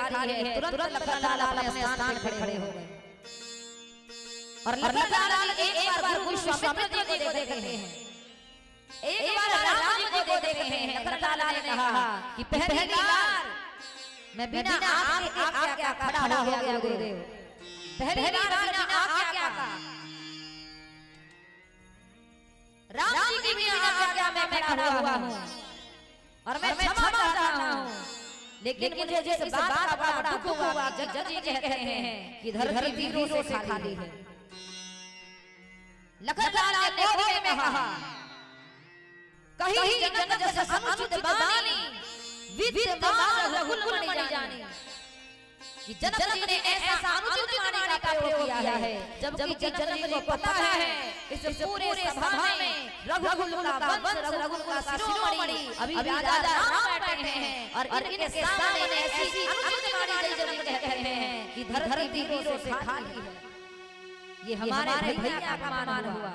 रही है, तुरंत लखनलाल अपने स्थान पे खड़े हो गए और लखनलाल एक बार गुरु विश्वामित्र जी को देखते हैं, एक बार राम जी को देखते हैं। लखनलाल ने कहा कि पहली बार मैं बिना आपके आज्ञा खड़ा हो गया गुरुदेव, पहली बार बिना आज्ञा का राम जी की बिना आज्ञा में खड़ा हुआ हूँ और मैं क्षमा चाहता हूँ। लेकिन मुझे जिस बात का बड़ा दुख हुआ, जग जी कहते हैं कि धरती वीरों से खाली है। लखनलाल ने कोड़े में कहा, कहीं जगत जस अनुचित बानी विद्यमान रघुकुल मणि जानी, कि जनक जी ने ऐसा अनुचित वाणी का प्रयोग किया है, जबकि जनक जी को पता है इस पूरे सभा में रघुकुल का वंश, रघुकुल का शिरोमणि अभी राजा राम बैठे हैं और इनके सामने ऐसी अनुचित वाणी जनक कहते हैं कि धरती वीरों से खाली है। ये हमारे भैया का अपमान हुआ।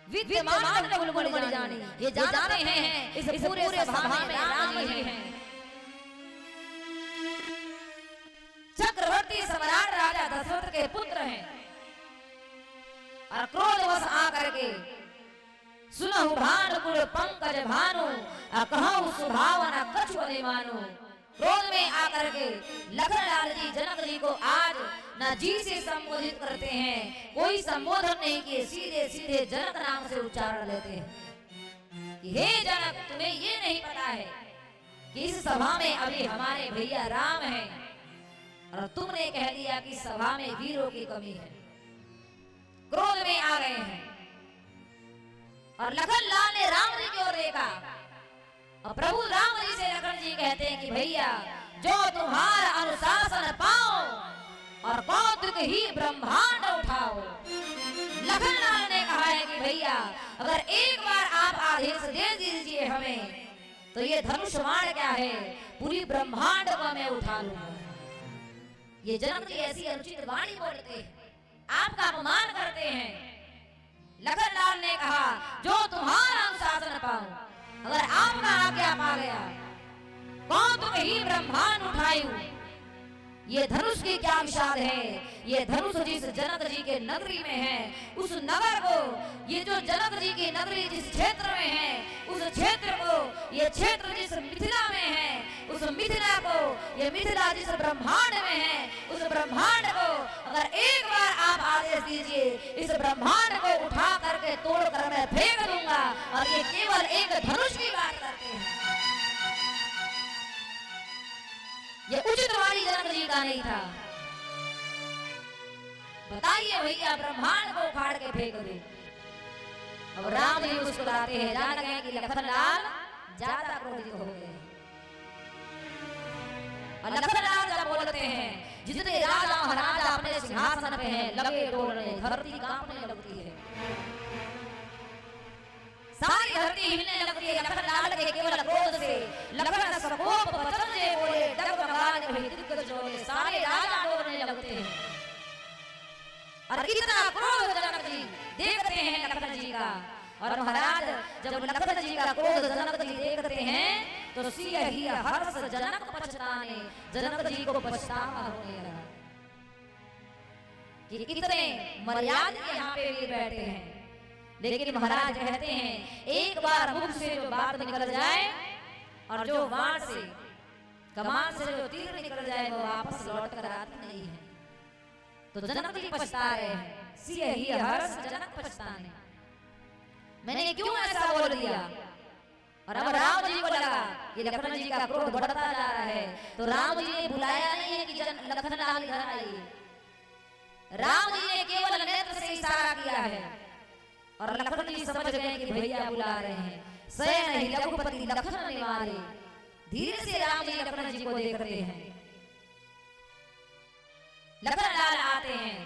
विद्यमान रघुकुल मणि जानी, ये जानते हैं इस पूरे सभा में राम जी हैं। चक्रवर्ती सम्राट राजा दशरथ के पुत्र हैं और क्रोधवश आकर के सुनहु भानुकुल पंकज भानु कहूँ सुभावना कछु नहीं मानो। क्रोध में आकर के लखनलाल जी जनक जी को आज न जी से संबोधित करते हैं, कोई संबोधन नहीं किए, सीधे सीधे जनक नाम से उच्चारण लेते हैं कि हे जनक, तुम्हें ये नहीं पता है कि इस सभा में अभी हमारे भैया राम हैं और तुमने कह दिया कि सभा में वीरों की कमी है। क्रोध में आ गए हैं और लखनलाल ने राम जी की ओर देखा और प्रभु राम जी से लखन जी कहते हैं कि भैया, जो तुम्हारा अनुशासन पाओ और कौतुक ही ब्रह्मांड उठाओ। लखनलाल ने कहा है कि भैया, अगर एक बार आप आदेश दे दीजिए हमें, तो ये धनुष बाण क्या है, पूरी ब्रह्मांड को मैं उठा लूंगा। ये जनक जी ऐसी अनुचित वाणी बोलते हैं, आपका अपमान करते हैं। लखनलाल ने कहा, जो तुम्हारा अनुशासन पाओ, अगर आपका आज्ञा पा गया, कौतुक ही ब्रह्मांड उठाऊं। ये धनुष की क्या विशाल है, ये धनुष जिस जनक जी के नगरी में है, उस नगर को, ये जो जनक जी की नगरी जिस क्षेत्र में है, उस क्षेत्र को, ये क्षेत्र जिस मिथिला में है, उस मिथिला को, ये मिथिला जिस ब्रह्मांड में है, उस ब्रह्मांड को अगर एक बार आप आदेश दीजिए, इस ब्रह्मांड को उठा करके तोड़ कर मैं फेंक दूंगा। और ये केवल एक धनुष की बात करते हैं, ये उचित वाणी जनक जी का नहीं था। बताइए भैया, ब्रह्मांड को उखाड़ के फेंक दे। अब राम जी मुस्कुराते हैं, जान गए कि लखनलाल ज्यादा क्रोधित हो गए। और लखनलाल जब बोलते हैं, जितने राजा महाराजा अपने सिंहासन पे हैं लगे डोलने, धरती कांपने लगती है, सारी धरती हिलने लगती है। लखनलाल के केवल क्रोध से लखन सकोप वचन से बोले, डगमगाने हुए दिग्गज डोले, सारे राजा डोलने लगते हैं। और कितना क्रोध जनक जी देखते हैं लखन जी का। और महाराज, जब लखन जी का क्रोध जनक जी देखते हैं तो सिय ही हर्ष जनक पछताने, जनक जी को पछतावा होने लगा कि कितने मर्यादित यहाँ पे वीर बैठे हैं। लेकिन महाराज कहते हैं, एक बार मुख से जो बात निकल जाए और जो वाण से, कमान से जो तीर निकल जाए, वो वापस लौट कर आती नहीं है। तो जनक जी पछता रहे हैं, सिय ही हर्ष जनक पछताने, मैंने क्यों ऐसा बोल दिया। और अब राम जी को लगा कि लखन जी का क्रोध बढ़ता जा रहा है, तो राम जी ने बुलाया नहीं है कि लखनलाल इधर आइए। राम जी ने केवल नेत्र से इशारा किया है और लखन जी समझ गए कि भैया बुला रहे हैं। सैन ही रघुपति लखन निवारे, धीरे से राम जी लखन जी को देखते हैं। लखनलाल आते हैं,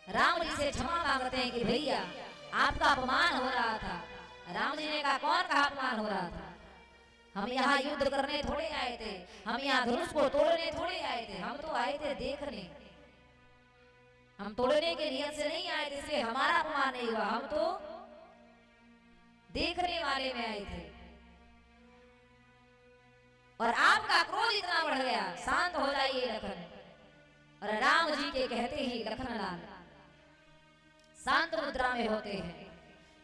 राम जी से क्षमा मांगते हैं कि भैया आपका अपमान हो रहा था। राम जी ने कहा, कौन का अपमान हो रहा था? हम यहाँ युद्ध करने थोड़े आए थे, हम यहाँ धनुष को तोड़ने थोड़े आए थे, हम तो आए थे देखने। हम तोड़ने के नियत से नहीं आए थे, इसलिए हमारा अपमान नहीं हुआ, हम तो देखने वाले में आए थे। और आपका क्रोध इतना बढ़ गया, शांत हो जाइए लखन। और राम जी के कहते ही लखन लाल शांत मुद्रा में होते हैं।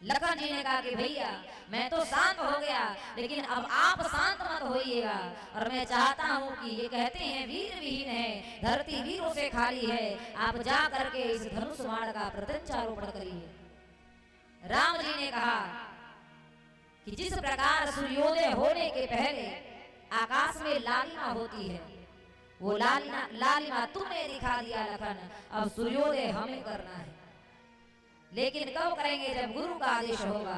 लखन जी ने कहा कि भैया मैं तो शांत हो गया, लेकिन अब आप शांत मत होइएगा। और मैं चाहता हूं कि ये कहते हैं वीर विहीन है, धरती वीरों से खाली है, आप जा करके इस धनुष बाण का प्रत्यंचारोपण करिए। राम जी ने कहा कि जिस प्रकार सूर्योदय होने के पहले आकाश में लालिमा होती है, वो लालिमा तुमने दिखा दिया लखन, अब सूर्योदय हमें करना है। लेकिन कब करेंगे? जब गुरु का आदेश होगा।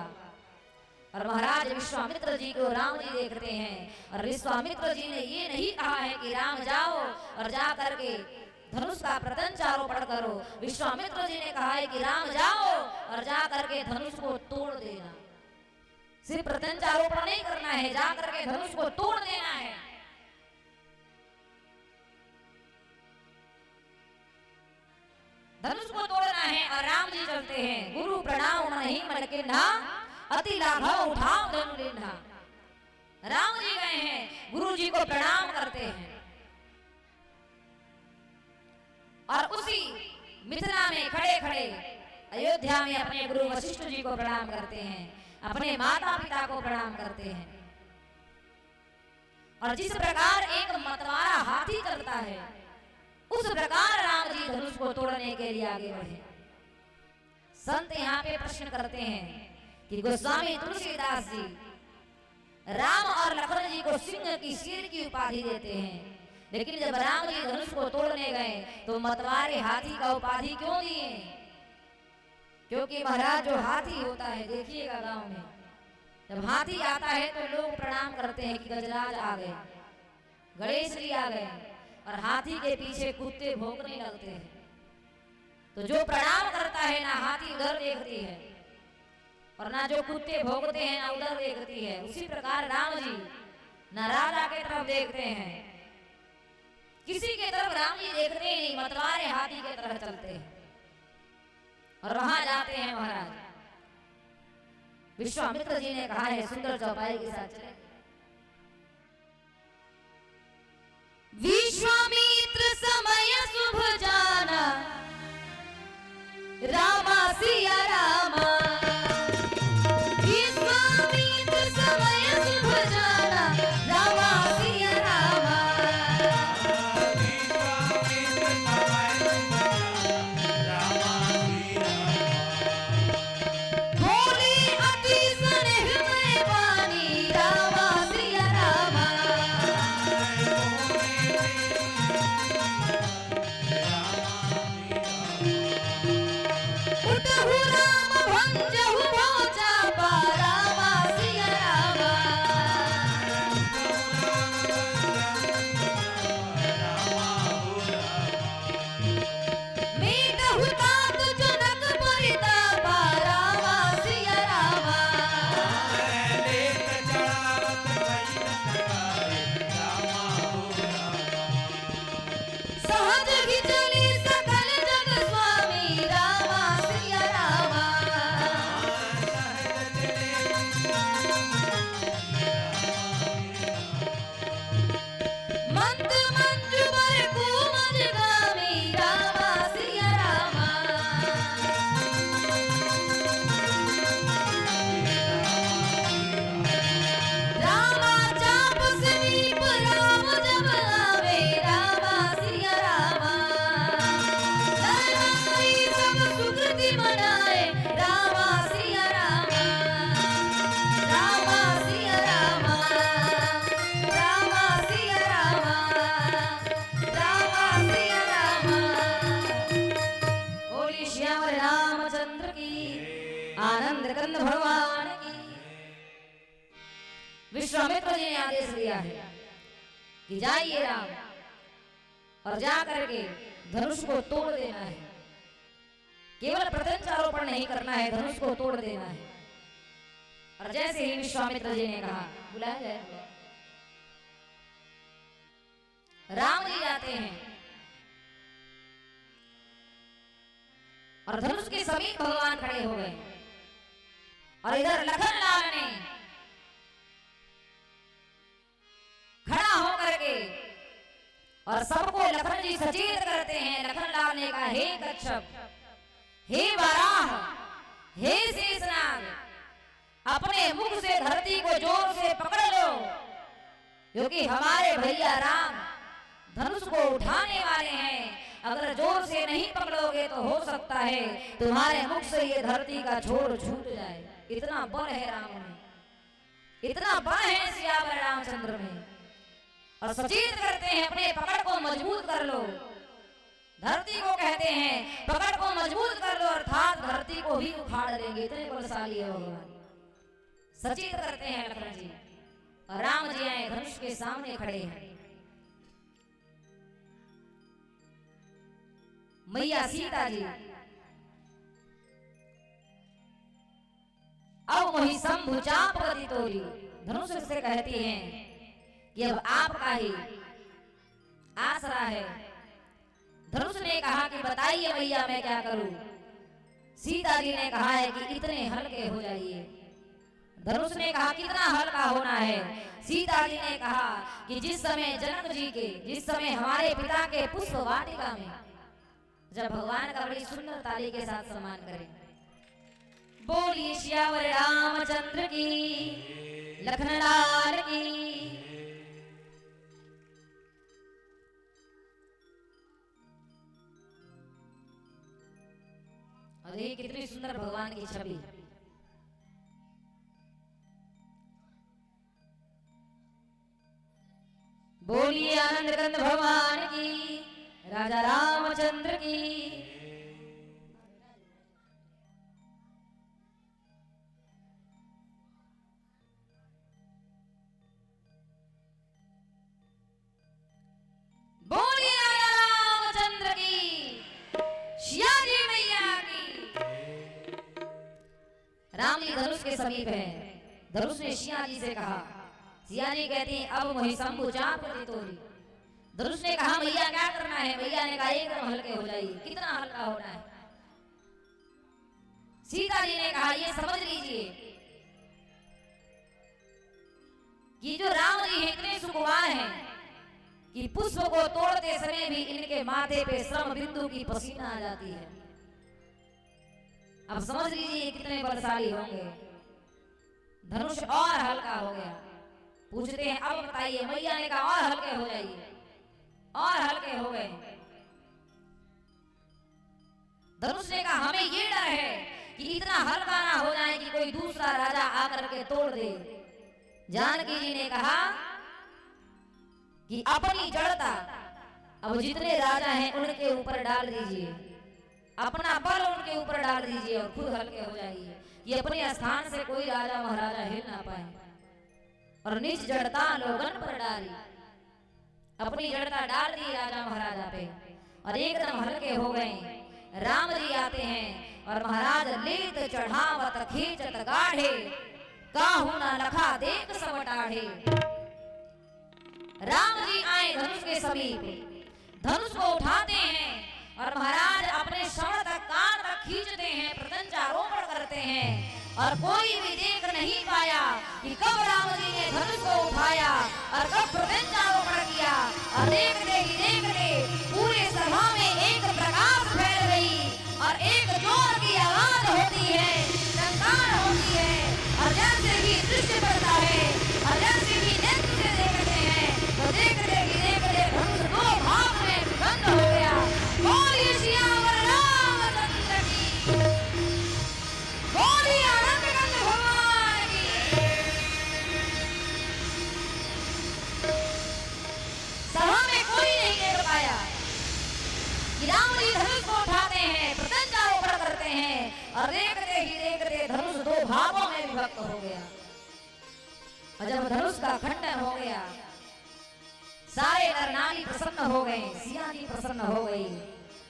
और महाराज विश्वामित्र जी को राम जी देखते हैं, और विश्वामित्र जी ने ये नहीं कहा है कि राम जाओ और जा करके धनुष का प्रत्यंचारोपण करो। विश्वामित्र जी ने कहा है कि राम जाओ और जा करके धनुष को तोड़ देना। सिर्फ प्रत्यंचारोपण नहीं करना है, जा करके धनुष को तोड़ देना है। धनुष को तोड़ना है। और राम जी चलते हैं। गुरु प्रणाम नहीं मन के ना, अति लाघव उठाओ धनु लेना। राम जी गए हैं, गुरु जी को प्रणाम करते हैं। और उसी मिथिला में खड़े खड़े अयोध्या में अपने गुरु वशिष्ठ जी को प्रणाम करते हैं, अपने माता पिता को प्रणाम करते हैं। और जिस प्रकार एक मतवारा हाथी चलता है, उस प्रकार राम जी धनुष को तोड़ने के लिए आगे बढ़े। संत यहाँ पे प्रश्न करते हैं कि गोस्वामी तुलसीदास जी राम और लखन जी को सिंह की सिर की उपाधि देते हैं, लेकिन जब राम जी धनुष को तोड़ने गए तो मतवारे हाथी का उपाधि क्यों दिए? क्योंकि महाराज जो हाथी होता है, देखिएगा गांव में जब हाथी आता है तो लोग प्रणाम करते हैं कि गजराज आ गए, गणेश जी आ गए, और हाथी के पीछे कुत्ते भौंकने लगते हैं। तो जो प्रणाम करता है ना हाथी उधर देखती है, और ना जो कुत्ते भौंकते हैं ना उधर देखती है। उसी प्रकार राम जी ना राजा के तरफ देखते हैं, किसी के तरफ राम जी देखते ही नहीं, मतवारे हाथी के तरफ चलते हैं और वहां जाते हैं। महाराज विश्वामित्र जी ने कहा है सुंदर चौपाई के साथ चले। विश्वामित्र समय शुभ जाना, रामा सिया रामा। विश्वामित्र समय शुभ जाना, रामा सिया रामा। बोले अति स्नेह में वाणी, रामा सिया रामा। उठहु राम भंजहु भोजा पा, रामा सिया रामा। मीटहु तात जनक परितापा, रामा सिया रामा। सहज ही चली सकल जग स्वामी, रामा सिया रामा। मंद मंजू बर कुमज गामी, रामा सिया रामा। रामा चाप समीप राम जब आवे, रामा सिया रामा। नर नारी सब सुकृति मनाए, रामा सिया रामा। रामा सिया रामा, रामा सिया रामा, रामा सिया रामा। बोली श्याम रामचंद्र की, आनंद कंद भगवान की। विश्वामित्र जी ने आदेश दिया है कि जाइए राम और जा करके धनुष को तोड़ देना है। केवल प्रत्यंचारोपण नहीं करना है, धनुष को तोड़ देना है। और जैसे ही विश्वामित्र जी ने कहा बुलाया जाए, राम जी जाते हैं और धनुष के समीप भगवान खड़े हो गए। और इधर लखन लाल ने खड़ा और सबको लखन जी सचेत करते हैं। लखन लाल ने कहा, हे कच्छप, हे वराह, हे शेषनाग, अपने मुख से धरती को जोर से पकड़ लो, क्योंकि हमारे भैया राम धनुष को उठाने वाले हैं। अगर जोर से नहीं पकड़ोगे तो हो सकता है तुम्हारे मुख से ये धरती का छोर छूट जाए। इतना बल है राम में, इतना बल है सियावर रामचंद्र में। और सचेत करते हैं, अपने पकड़ को मजबूत कर लो। धरती को कहते हैं पकड़ को मजबूत कर लो, अर्थात धरती को ही उखाड़ लेंगे। इतने बलशाली है भगवान। सचेत करते हैं लखन जी, और राम जी आए धनुष के सामने खड़े हैं। मैया सीता जी अब वही शंभु चाप गति तोरी, धनुष से कहती हैं कि अब आपका ही आसरा है। धनुष ने कहा कि बताइए भैया मैं क्या करूं। सीता जी ने कहा है कि इतने हल्के हो जाइए। धनुष ने कहा कितना हल्का होना है। सीता जी ने कहा कि जिस समय जनक जी के, जिस समय हमारे पिता के पुष्प वाटिका में जब भगवान का बड़ी सुंदर ताली के साथ सम्मान करें। बोलिए श्यावर रामचंद्र की, लखन लाल की। और ये कितनी सुंदर भगवान की छवि। बोलिए आनंद कंद भगवान की, राजा रामचंद्र की। बोलिए राजा रामचंद्र की, सिया जी मैया की। राम जी धनुष के समीप है। धनुष ने सिया जी से कहा, सिया जी कहती हैं अब वही शंभु चाप गति तोरी। धनुष ने कहा भैया क्या करना है। भैया ने कहा एकदम हल्के हो जाइए। कितना हल्का होना है। सीता जी ने कहा ये समझ लीजिए कि जो राम जी हैं इतने सुखवान हैं कि पुष्प को तोड़ते समय भी इनके माथे पे श्रम बिंदु की पसीना आ जाती है। अब समझ लीजिए कितने बलशाली होंगे। धनुष और हल्का हो गया। पूछते हैं अब बताइए। मैया ने कहा और हल्के हो जाइए। और हल्के हो गए। धनुष ने कहा हमें ये डर है कि इतना हल्का ना हो जाए कि कोई दूसरा राजा आकर के तोड़ दे। जानकी जी ने कहा कि अपनी जड़ता अब जितने राजा हैं उनके ऊपर डाल दीजिए, अपना बल उनके ऊपर डाल दीजिए और खुद हल्के हो जाइए। ये अपने स्थान से कोई राजा महाराजा हिल ना पाए। और निज जड़ता लोगन पर डाली, अपनी जड़ता डाल दी राजा महाराजा पे और एकदम हल्के हो गए। राम जी आते हैं और महाराज लेत चढ़ावत खींचत गाढ़े, काहू ना लखा देख सब टाढ़े। राम जी आए धनुष के समीप, धनुष को उठाते हैं और महाराज अपने श्रवण तक कान तक खींचते हैं, प्रत्यंचारोपण करते हैं। और कोई भी देख नहीं पाया कि कब राम जी ने धनुष को उठाया और कब प्रत्यंचारोपण किया। और देखते ही देखते पूरे सभा में एक प्रकाश फैल गई और एक जोर की आवाज होती है, टंकार होती है। और जैसे ही दृश्य पड़ता है और जैसे ही नेत्र से देखते हैं तो देखते ही देखते धनुष दो भाग में विभक्त हो गया। बोलिए सियावर रामचंद्र की, बोलिए आनंद कंद भगवान की। सभा में कोई नहीं देख पाया कि राम जी धनुष को उठाते हैं, प्रत्यंचारोपण करते हैं और देखते ही देखते धनुष दो भागों में विभक्त हो गया। और जब धनुष का खंडन हो गया, सारे नर नारी प्रसन्न हो गए, सिया जी प्रसन्न हो गई।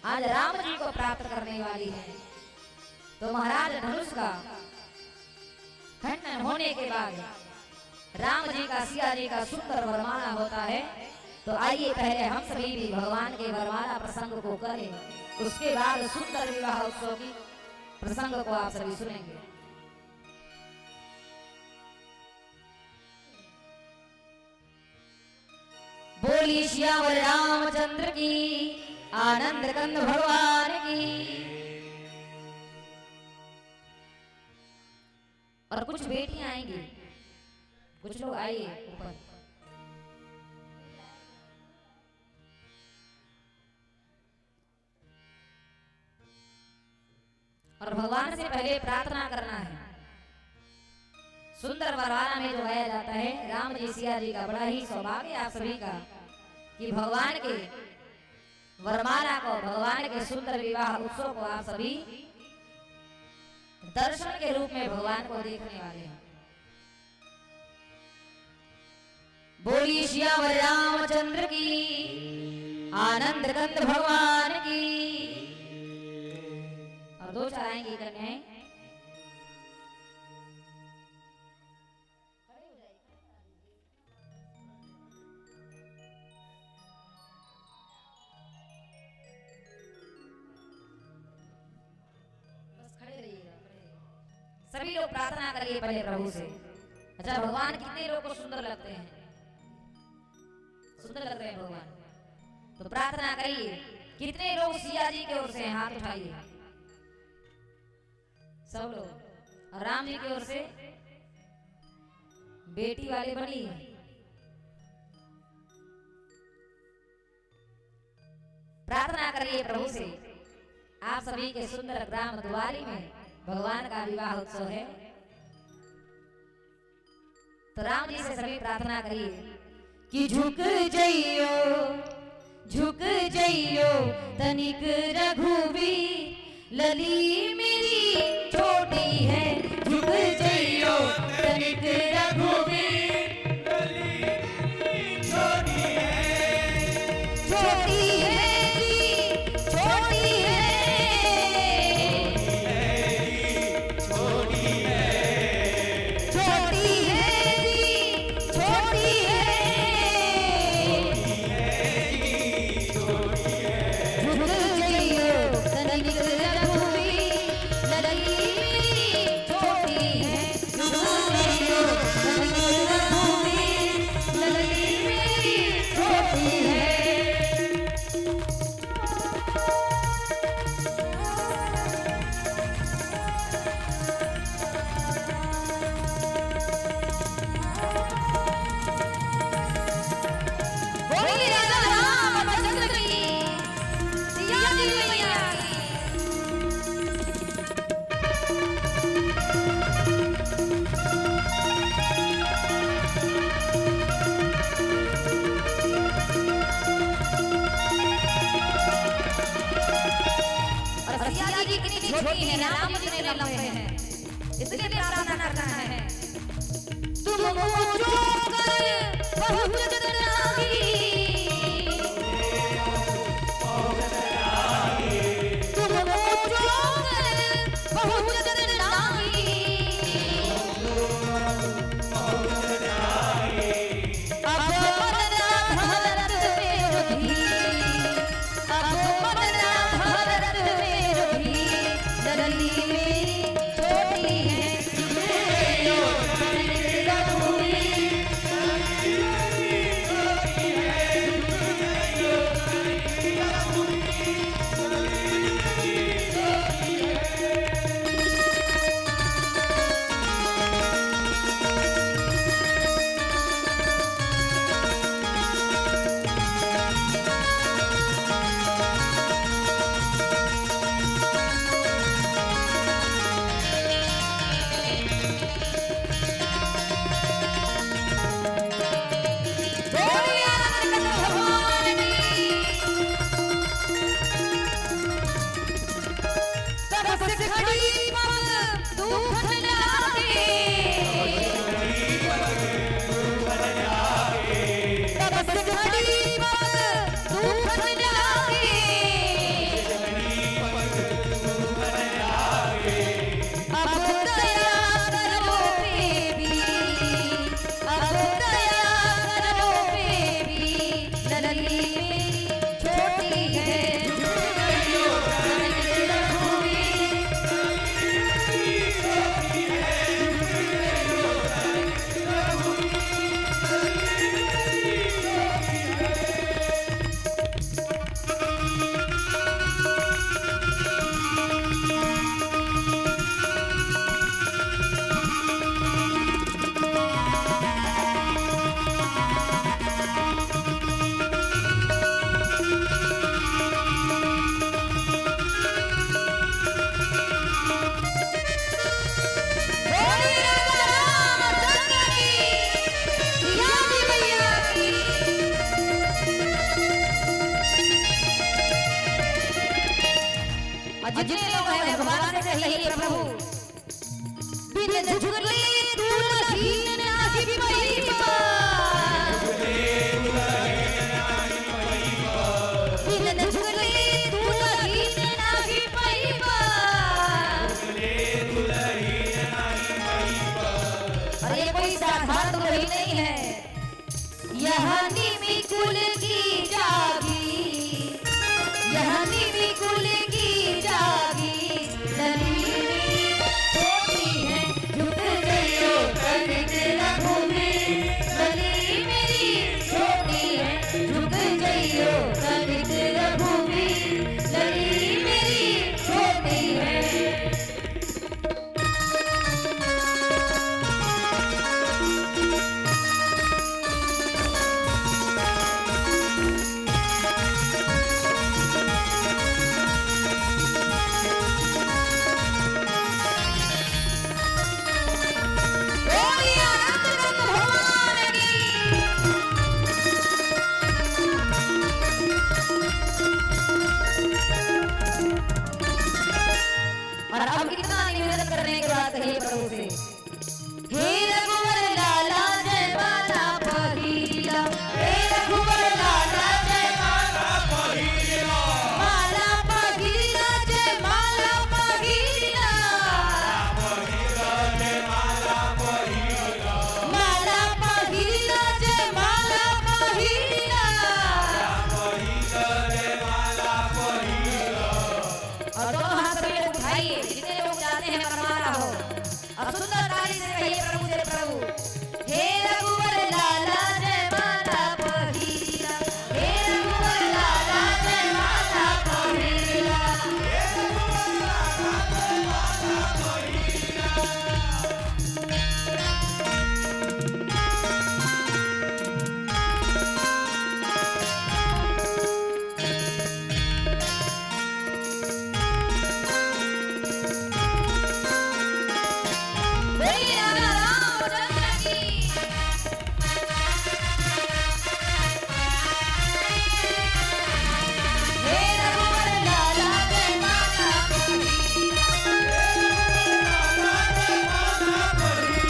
आज राम जी को प्राप्त करने वाली है। तो महाराज धनुष का खंडन होने के बाद राम जी का सिया जी का सुंदर वरमाला होता है। तो आइए पहले हम सभी भी भगवान के वरमाला प्रसंग को करें, उसके बाद सुंदर विवाह उत्सव की प्रसंग को आप सभी सुनेंगे। बोली श्यावर रामचंद्र की, आनंद कंद भगवान की। और कुछ बेटियां आएंगी, कुछ लोग आइए ऊपर। और भगवान से पहले प्रार्थना करना है। सुंदर वरमाला में जो गाया जाता है, राम जी सिया जी का बड़ा ही सौभाग्य आप सभी का कि भगवान के वरमाला को, भगवान के सुंदर विवाह उत्सव को आप सभी दर्शन के रूप में भगवान को देखने वाले हैं। बोली श्यावर रामचंद्र की, आनंद कंद भगवान की। और दो चार आएंगी कन्याएं। सभी लोग प्रार्थना करिए पहले प्रभु से। अच्छा, भगवान कितने लोगों को सुंदर लगते हैं? सुंदर लग रहे हैं भगवान, तो प्रार्थना करिए। कितने लोग सिया जी की ओर से हाथ उठाइए, सब लोग। और राम जी की ओर से बेटी वाले बनिए। प्रार्थना करिए प्रभु से। आप सभी के सुंदर ग्राम द्वारी में भगवान का विवाह उत्सव है, तो राम जी से सभी प्रार्थना करिए कि झुक जइयो तनिक रघुवीर, लली मेरी छोटी है। झुक जइयो तनिक रघुवीर, लली मेरी छोटी है। छोटी है जी, छोटी है। छोटी है, राम इतने लंबे हैं, इसलिए प्रार्थना करना है। तुमको जोकर बहुत जतनागी, तुमको जोकर बहुत जतनागी। अब मरना भरत में रही, अब मरना भरत में रही। लली मेरी छोटी है, और जितने लोग हैं भगवान से कहिए प्रभु बिन झुकले तुलसी नाही पैबा बिन झुकले तुलसी नाही पैबा अरे कोई साधारण दुल्हन नहीं है यह निमि कुल की जागी यह निमि कुल की जागी लली मेरी छोटी है झुक गई कनिक रघुमी लली मेरी छोटी है झुक गई कनिक रघुमी लली मेरी छोटी है और अब कितना निवेदन करने के बाद हे प्रभु से हे रघुवर लाला जय माला पहिला हे रघुवर लाला जय माला पहिला माला पहिला जय माला पहिला माला पहिला जय माला पहिला और दोनों हाथ में उठाइए जितने लोग जाते हैं परमारा हो अब सुंदर ताली से कहिए प्रभु से प्रभु हे रघुवर लाला जय माला पहिला हे रघुवर लाला जय माला पहिला हे रघुवर लाला जय माला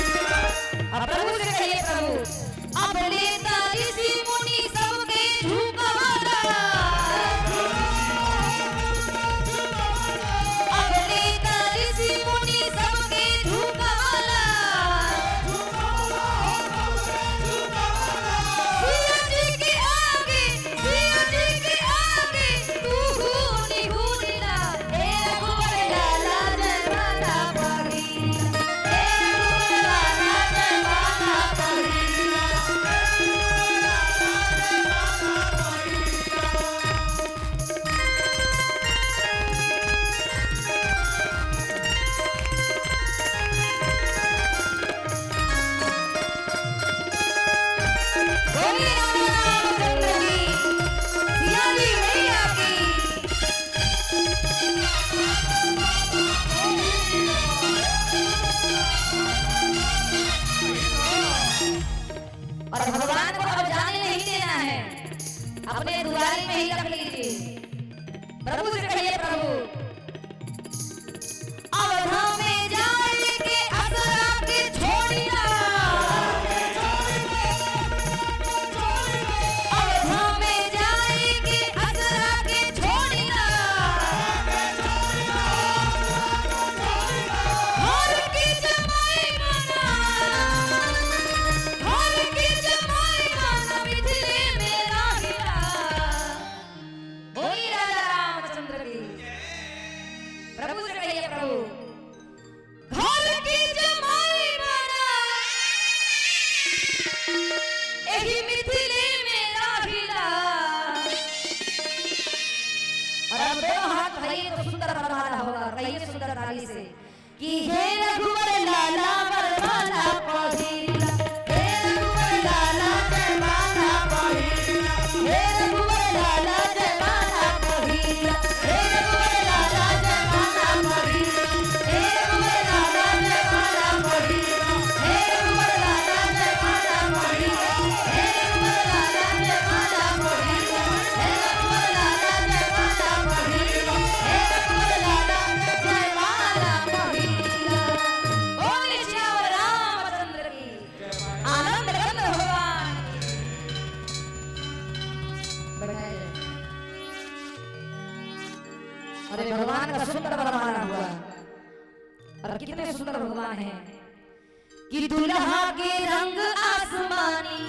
प्रभु से कहिए प्रभु अब लेता ऋषि मुनि सबके झुकवाला अब लेता ऋषि मुनि सबके झुकवाला सिया जी के आगे तू हुनी हुनीला हे रघुवर लाला जय माला पहिला हे रघुवर लाला जय माला पहिला बोलिए रामचंद्र जी सिया जी मैया की और भगवान को अब जाने नहीं देना है अपने दुआरी में ही रख लीजिए प्रभु से कहिए प्रभु अवधा में जाने के असरा के छोड़िया अवधा में जाने के असरा के छोड़िया हर की जमाई मना हर की जमाई मना मिथिले में राहिला बोली राजा रामचंद्र की प्रभु से कहिए प्रभु घर की जमाई मना एही मिथिले में राहिला और अब दोनों हाथ उठाइए तो सुंदर बरमाला होगा कहिए सुंदर ताली से कि हे रघुवर लाला बरमाला पहिला हे रघुवर लाला जय माला पहिला हे रघुवर लाला जय माला पहिला हे रघुवर लाला जय माला पहिला हे रघुवर लाला जय माला पहिला हे रघुवर लाला जय माला पहिला हे रघुवर लाला जय माला पहिला हे रघुवर लाला जय माला पहिला हे रघुवर लाला अरे भगवान का सुंदर बनवाना हुआ और कितने सुंदर भगवान हैं कि दुल्हा के रंग आसमानी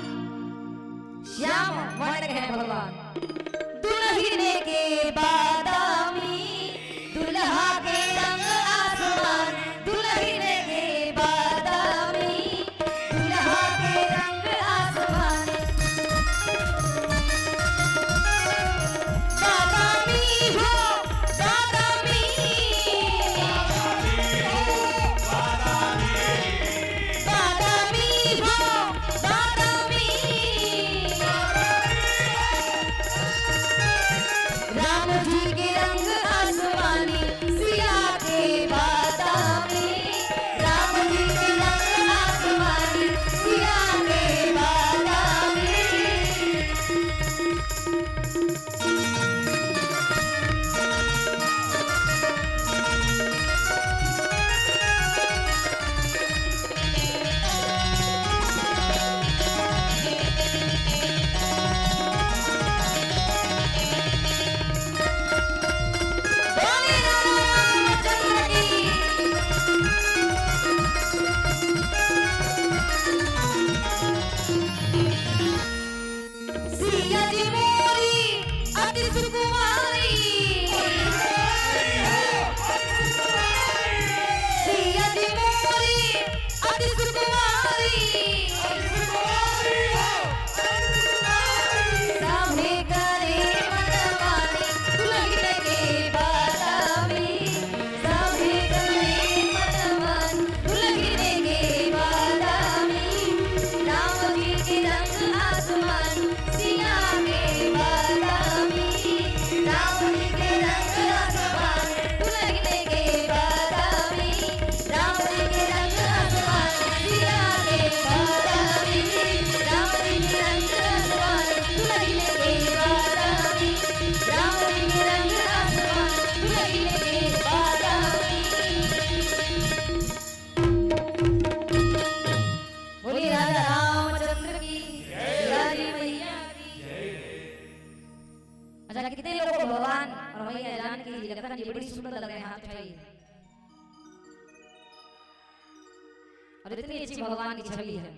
श्याम वर्ण है भगवान, दुल्हने के बादामी, दुल्हा के रंग आसमान, दुल्हने के बादामी, दुल्हा के रंग आसमान, बादामी हो बादामी, बादामी हो बादामी, राम जी के रंग आसमानी, सिया के बादामी, राम जी के रंग आसमानी, सिया के बादामी। बोले रामचंद्र की सिया जी मोरी अति सुकुमारी, सिया जी मोरी अति सुकुमारी, सामने करे मनमानी, दुल्हन के बादामी, सामने करे मनमानी, दुल्हन के बादामी, राम जी के रंग आसमान, सिया के बादामी, राम जी के रंग आसमान, दुल्हन के बादामी, राम जी के रंग आसमान, सिया के बादामी, राम जी के रंग आसमान, दुल्हन के बादामी, राम जी के रंग आसमान, दुल्हन के बादामी। बोली राजा रामचंद्र की राजी मैया की। अच्छा कितने लोगों को भगवान और मैया जानकी जी लखन जी बड़ी सुंदर लग रहे हैं, हाथ उठाइए। और इतनी अच्छी भगवान की छवि है।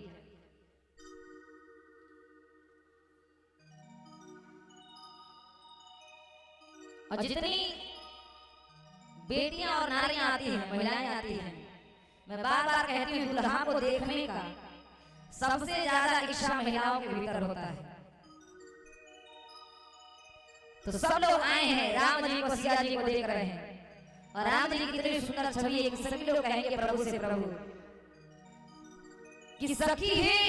और जितनी बेटियां और नारियां आती हैं, महिलाएं आती हैं, मैं बार बार कहती हूँ दुल्हा को देखने का सबसे ज्यादा इच्छा महिलाओं के भीतर होता है। तो सब लोग आए हैं, राम जी को सिया जी को देख रहे हैं और राम जी की इतनी सुंदर छवि है कि सभी लोग कहेंगे प्रभु से प्रभु कि सखी है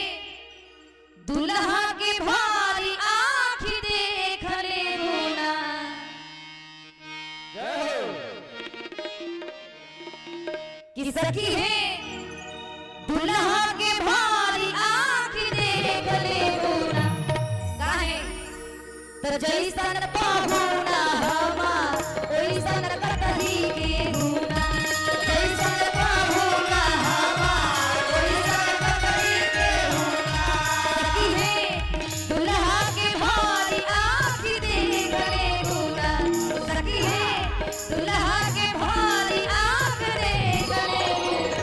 दुल्हा के भारी आँख देख ले गुना, कि सखी है दुल्हा के भारी आँख देख ले गुना, काहे तो जैसन पाहुना हवा ओइसन कटही के गुना, जैसन पाहुना हवा ओइसन कटही के गुना, सखी है दुल्हा के भारी आँख देख ले गुना, सखी है दुल्हा के भारी आँख देख ले गुना।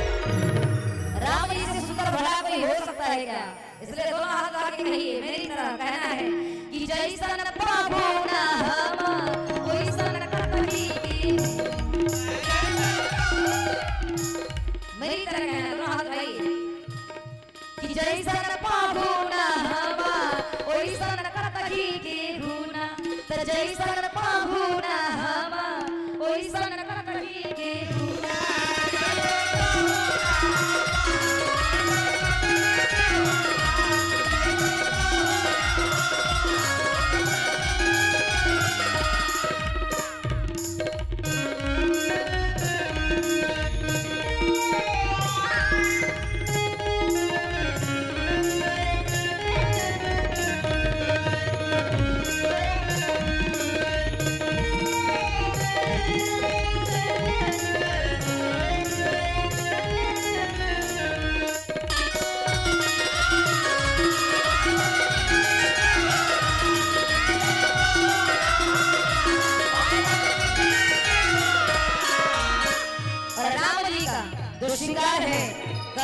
राम जी से सुंदर भला कोई हो सकता है क्या? इसलिए दोनों हाथ आगे कहिए, मेरी तरह कहना है कि जैसन पाहुना हवा ओइसन कटही के, मेरी तरह कहना, दोनों हाथ उठाइए कि जैसन पाहुना हवा ओइसन कटही के गुना, तो जैसन पाहुना हवा ओइसन कटही के गुना।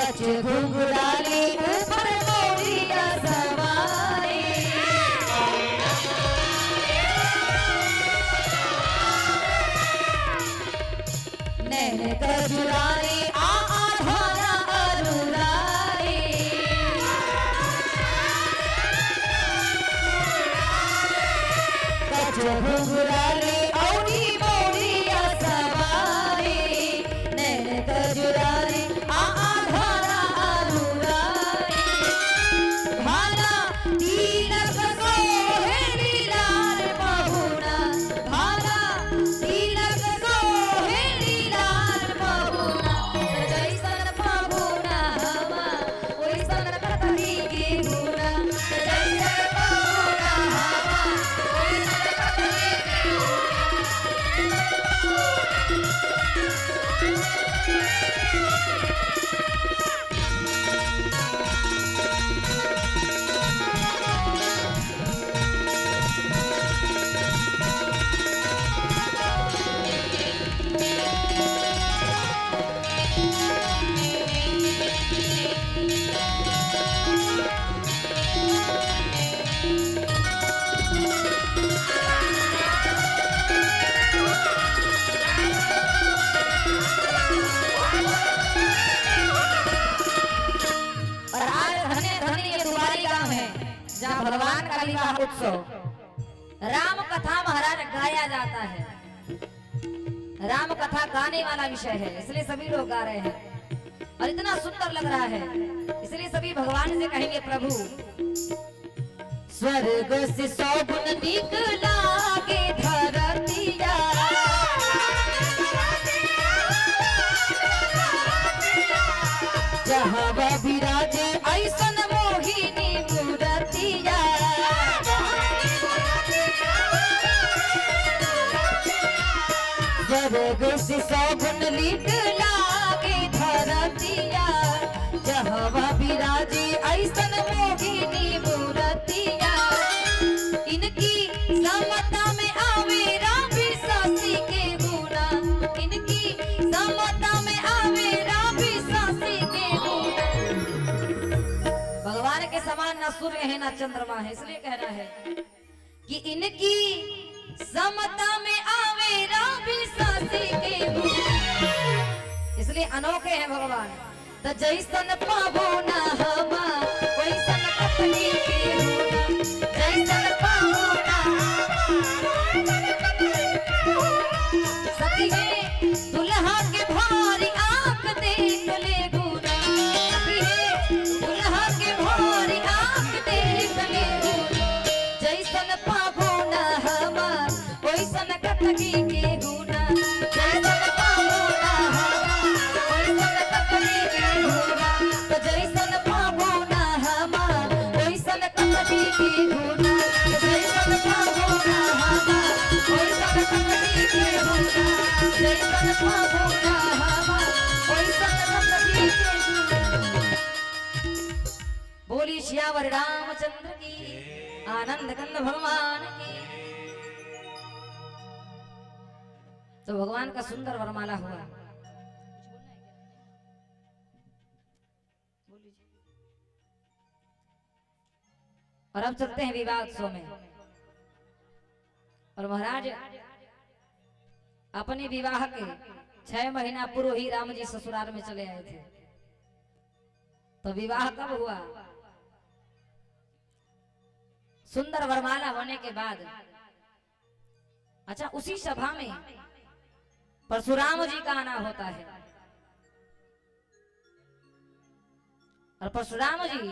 कच घुंघराली ऊपर मोरिया सवारी नैन कजुरारी आ आधारा अनुरारी कच घुंघराली औरी मोरिया सवारी नैन कजुरारी आ आधारा अनुरारी भाला तिलक सोहेली लाल बहुना भाला तिलक सोहेली लाल बहुना जैसन बहुना हवा ओइसन कतरी के गुना जैसन बहुना हवा ओइसन कतरी के और आज धन्य धन्य ये तुम्हारी गांव है जहाँ भगवान का विवाह उत्सव राम कथा महाराज गाया जाता है। राम कथा गाने वाला विषय है इसलिए सभी लोग गा रहे हैं और इतना सुंदर लग रहा है इसलिए सभी भगवान से कहेंगे प्रभु स्वर्ग से सौ गुण निकला के धरतिया जहाँ विराजे ऐसन मोहिनी मूर्तिया स्वर्ग से सौ गुण निकला के धरतिया जहाँ विराजे ऐसन मोहिनी मूर्तिया इनकी समता में आवे रावी सासी के गुना इनकी समता में आवे रावी सासी के गुना भगवान के समान ना सूर्य है ना चंद्रमा है इसलिए कहना है कि इनकी समता में आवे रावी सासी के गुना इसलिए अनोखे हैं भगवान तो जैसन पावो ना हवा वैसन कतली के गुना जैसन पावो ना सखी है दुल्हा के भारी आंख देख ले गुना सखी है दुल्हा के भारी आंख देख ले गुना जैसन पावो ना हवा वैसन कतली के गुना जैसन पावो ना हवा वैसन कतली के गुना तो जैसन पावो ना हवा वैसन कतली के गुना जैसन पावो ना हवा वैसन कतली के गुना जैसन पावो ना हवा वैसन कतली के गुना बोली श्यावर रामचंद्र की आनंद कंद भगवान की तो भगवान का सुंदर वरमाला हुआ और अब चलते हैं विवाह उत्सव में और महाराज अपने विवाह के 6 महीना पूर्व ही राम जी ससुराल में चले आए थे तो विवाह कब हुआ सुंदर वरमाला होने के बाद अच्छा उसी सभा में परशुराम जी का आना होता है और परशुराम जी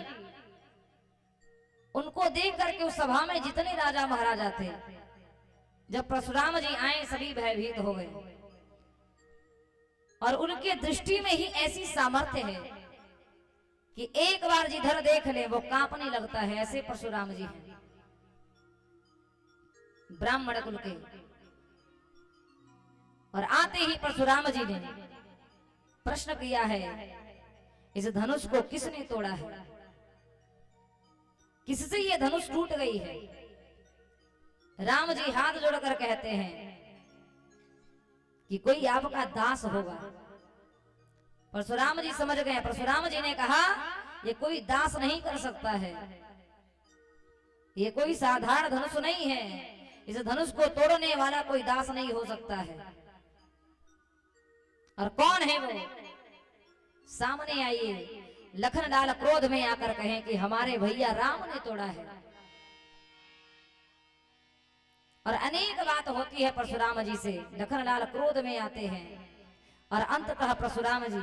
उनको देख करके उस सभा में जितने राजा महाराजा थे जब परशुराम जी आए सभी भयभीत हो गए और उनके दृष्टि में ही ऐसी सामर्थ्य है कि एक बार जिधर देख ले वो कांपने लगता है ऐसे परशुराम जी हैं ब्राह्मण कुल के और आते ही परशुराम जी ने प्रश्न किया है इस धनुष को किसने तोड़ा है किससे ये धनुष टूट गई है राम जी हाथ जोड़कर कहते हैं कि कोई आपका दास होगा परशुराम जी समझ गए। परशुराम जी ने कहा ये कोई दास नहीं कर सकता है, ये कोई साधारण धनुष नहीं है, इस धनुष को तोड़ने वाला कोई दास नहीं हो सकता है। और कौन है वो? सामने आइए। लखनलाल क्रोध में आकर कहें कि हमारे भैया राम ने तोड़ा है। और अनेक बात होती है परशुराम जी से। लखनलाल क्रोध में आते हैं और अंततः परशुराम जी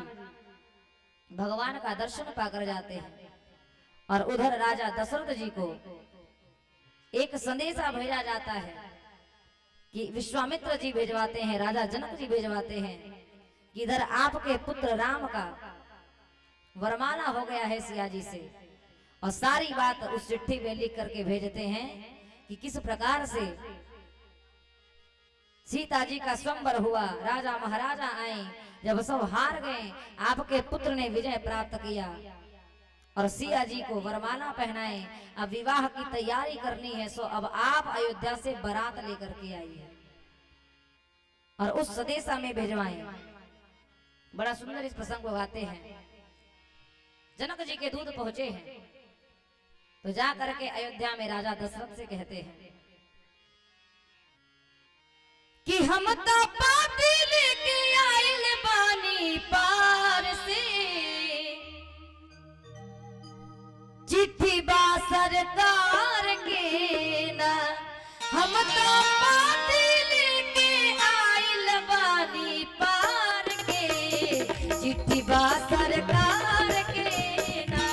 भगवान का दर्शन पाकर जाते हैं। और उधर राजा दशरथ जी को एक संदेशा भेजा जाता है कि विश्वामित्र जी भेजवाते हैं, राजा जनक जी भेजवाते हैं कि इधर आपके पुत्र राम का वरमाला हो गया है सिया जी से। और सारी बात उस चिट्ठी में लिख करके भेजते हैं कि किस प्रकार से सीता जी का स्वयंवर हुआ, राजा महाराजा आए, जब सब हार गए आपके पुत्र ने विजय प्राप्त किया और सिया जी को वरमाला पहनाए। अब विवाह की तैयारी करनी है, सो अब आप अयोध्या से बारात लेकर के आइए और उस संदेशा में भेजवाएं। बड़ा सुंदर इस प्रसंग को गाते हैं। जनक जी के दूत पहुंचे हैं तो जा करके अयोध्या में राजा दशरथ से कहते हैं कि हम तो पाती लेके आइल बानी पार से, चिट्ठी बा सरकार के ना, हम तो पाती लेके आइल बानी पार के, चिट्ठी बा सरकार के ना।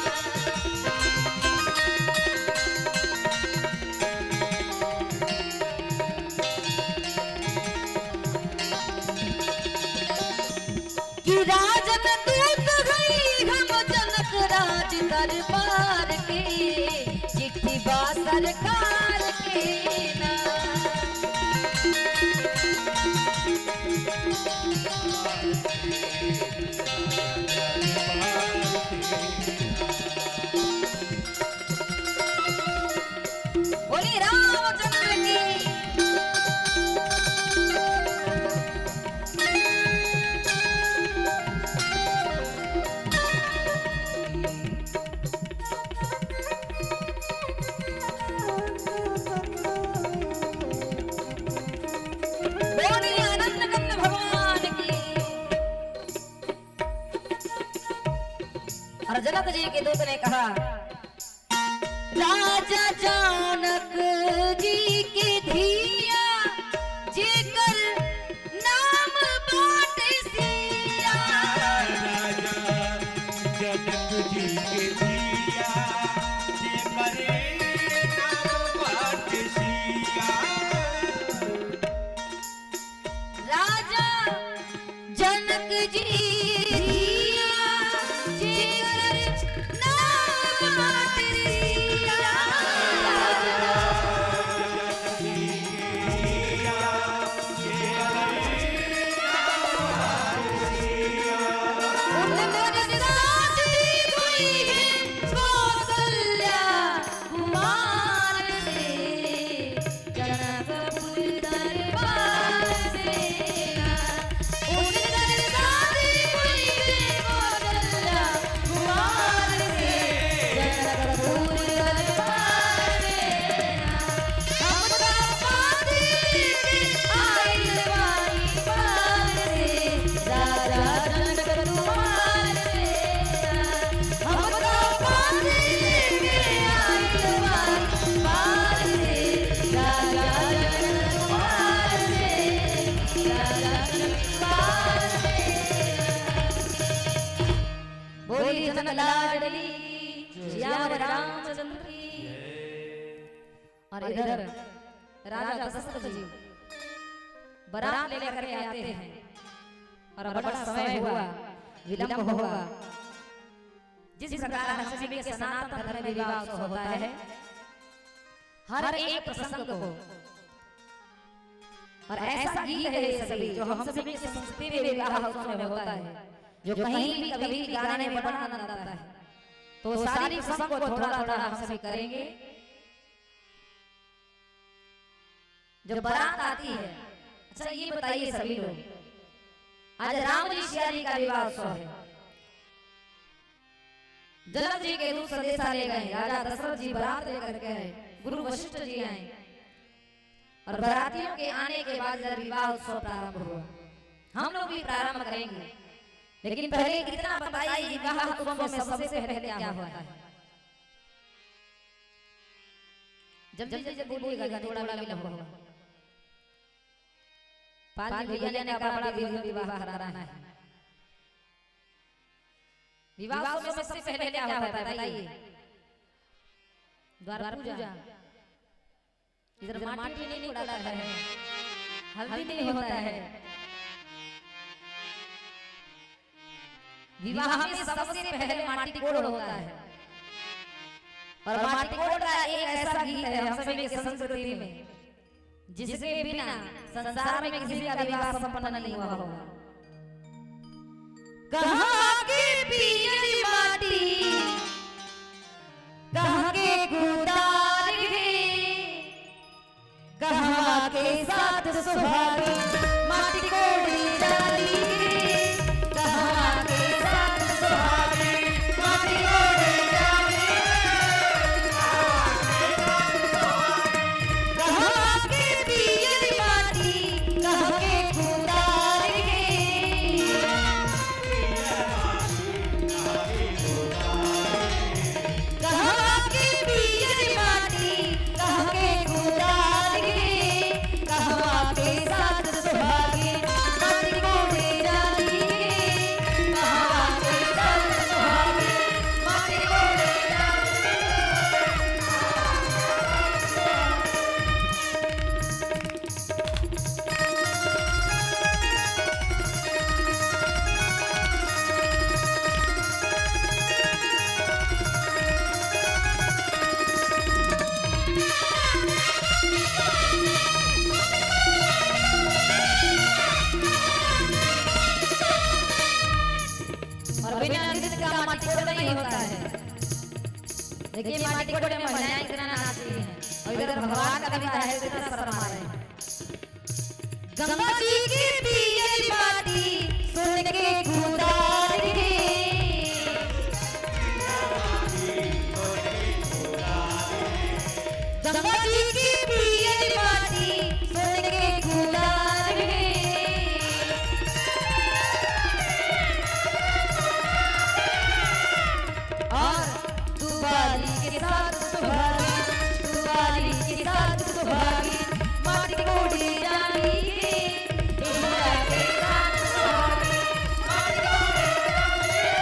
कि राजन दूत गई हम जनक राज दरबार के, चिट्ठी बा सरकार के ना। बोली रामचंद्र की। और जनक जी के दूत ने कहा राजा जनक जी के धिया जेकर नाम बाटे सिया, राजा जनक जी के धिया जेकर नाम बाटे सिया, राजा जनक जी और इधर राजा दशरथ जी बारात लेकर के आते हैं और बड़ा समय हुआ, विलंब होगा। जिस प्रकार हम सभी के सनातन धर्म में विवाह होता है, हर एक प्रसंग को और ऐसा गीत है ये सभी जो हम सभी के संस्कृति में विवाह में होता है, जो कहीं भी कभी गाने में बड़ा आनंद आता है। तो सारी प्रसंग को थोड़ा थोड़ा हम सभी करेंगे। जब बारात आती है, अच्छा ये बताइए सभी लोग, आज राम जी सिया जी का विवाह उत्सव है, जनक जी के दूत संदेशा ले गए, राजा दशरथ जी बारात लेकर के आए, गुरु वशिष्ठ जी आए और बारातियों के आने के बाद जब विवाह उत्सव प्रारंभ हुआ। हम लोग भी प्रारंभ करेंगे, लेकिन पहले इतना बताइए विवाह उत्सव में सबसे पहले क्या हुआ है? जब बोलिएगा थोड़ा विलंब होगा। पाल भैया ने बड़ा विवाह कराना है। विवाह में सबसे पहले क्या होता है बताइए? द्वार पूजा। इधर माटी नहीं उड़ाता है, हल्दी नहीं होता है। विवाह में सबसे पहले माटी कोड़ होता है और माटी कोड़ का एक ऐसा गीत है हम सभी की संस्कृति में जिसके बिना संसार में किसी का विवाह संपन्न नहीं हुआ होगा। कहाँ के पियरी माटी, कहाँ के गुदार गे, कहाँ के साथ सुहागी माटी कोड़ी डाली गे, कहाँ के साथ सुहागी माटी कोड़ी डाली, कहाँ के पियरी माटी, कहाँ के गुदार गे, कहाँ के पियरी माटी, कहाँ के गुदार गे, कहाँ के साथ सुहागी माटी कोड़ी डाली गे, कहाँ के साथ सुहागी माटी कोड़ी डाली। और बिना किसी का माटी कोड़ नहीं होता है। देखिए माटी कोड़े में महिलाएं कितना नाचती हैं और इधर भगवान का कविता है कितना शर्मा रहे हैं। गंगा जी की पियरी माटी सुन के गुदार गे, गंगा जी की पियरी माटी सुन के गुदार गे, और दुबारी के साथ सुहागी, दुबारी के साथ सुहागी माटी कोड़ी डाली गे, इंद्रा के साथ सुहागी माटी कोड़ी डाली गे।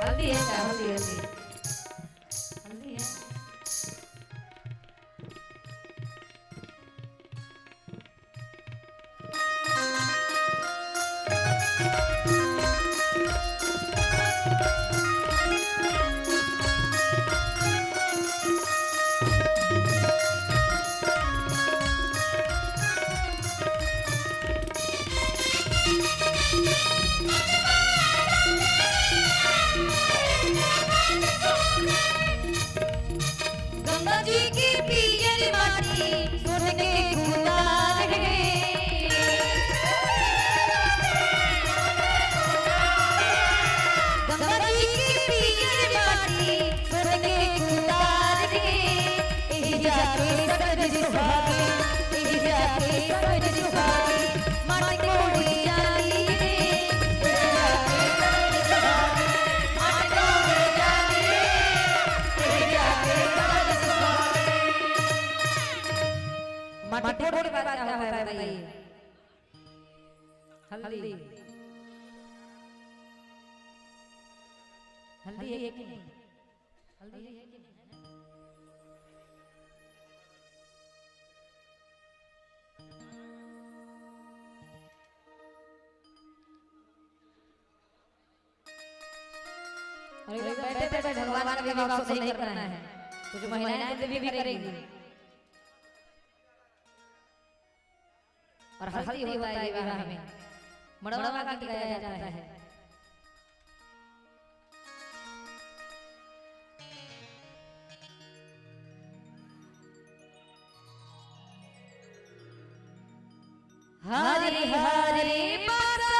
हल्दी है क्या? हल्दी हल्दी है। गंगा जी की पियरी माटी सुन के गुदार गे, गंगा जी की पियरी माटी सुन के गुदार गे, इजा के सज सुहागी, इजा के सज सुहागी माटी कोड़ी डाली गे, इजा के सज सुहागी माटी कोड़ी डाली गे, इजा के सज सुहागी। माटी कोड़ी का क्या है बताइए? हल्दी। हल्दी है कि नहीं? हल्दी है कि नहीं? अरे बैठे बैठे भगवान का विवाह तो नहीं करना है, कुछ महिलाएं भी करेंगी और हल्दी होता है विवाह में, मड़वा का गाया जाता है। हरे हरे बसवा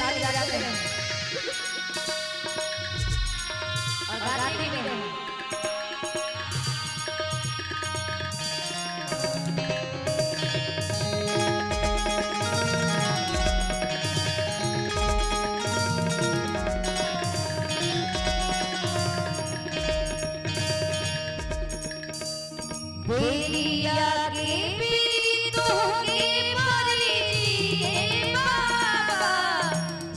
ताली बजाते हैं और गाते भी हैं। बेलिया के पीतों के मरिए बाबा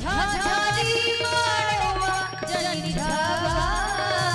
झझरी मारवा जनी झवाई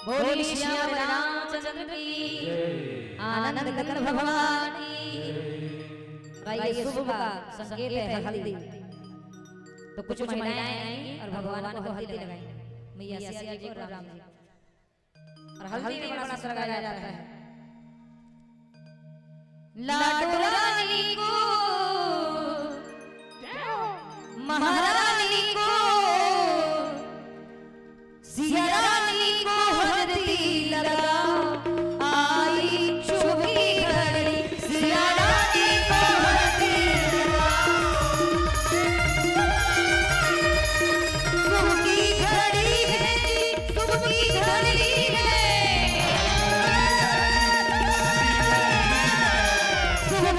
बोली श्याम रामचंद्र की आनंद कर भवानी। भाई ये शुभ का संकेत है हल्दी, तो कुछ महिलाएं आएंगी और भगवान को हल्दी लगाएंगी, मैया सिया जी और राम जी, और हल्दी में बड़ा सा लगाया जाता है। लाडो रानी को महारानी को सिया रानी को हल्दी लगाओ, आई शुभ की घड़ी सिया रानी को हल्दी लगाओ, शुभ की घड़ी है जी, शुभ की घड़ी है, शुभ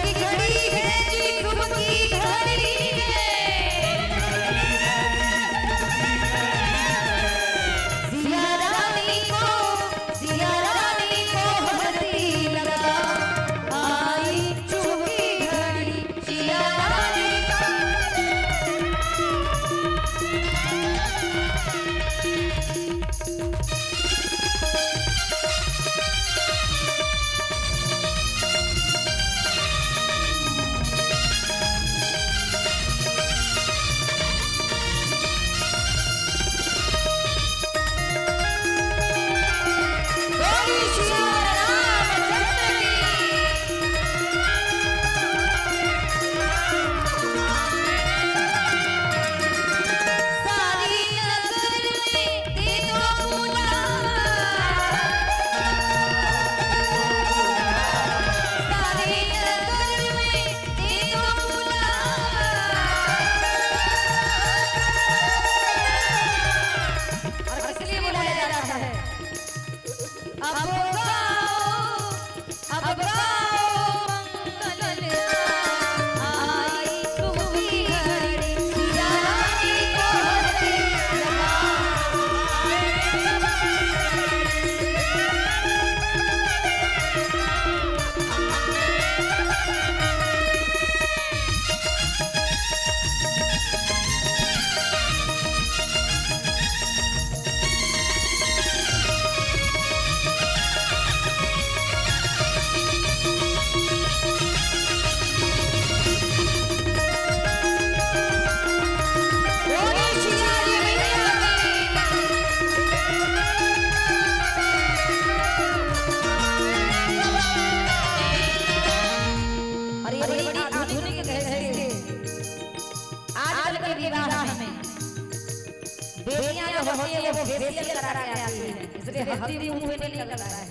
ये वो फेशियल करा के आती है, इसलिए हल्दी मुंह में नहीं लगता है।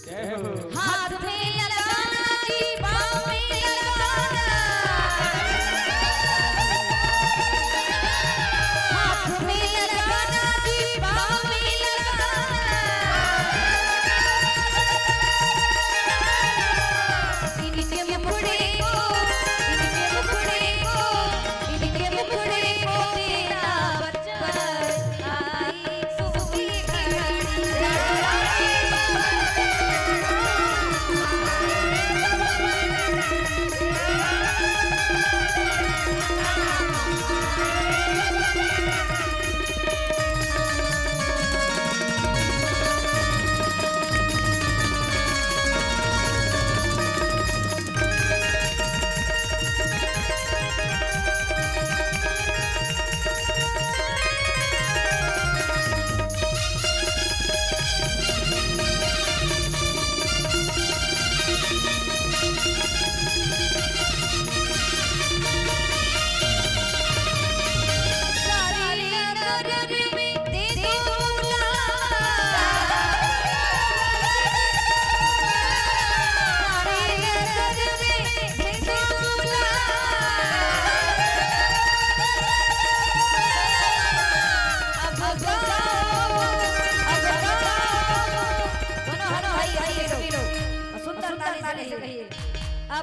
जय हो। हाथ में लगाना जी, पाँव में लगाना, हाथ में लगाना जी, पाँव में लगाना, इनके मुखड़े को, इनके मुखड़े को, इनके मुखड़े को तेरा बच्चा आई सुखी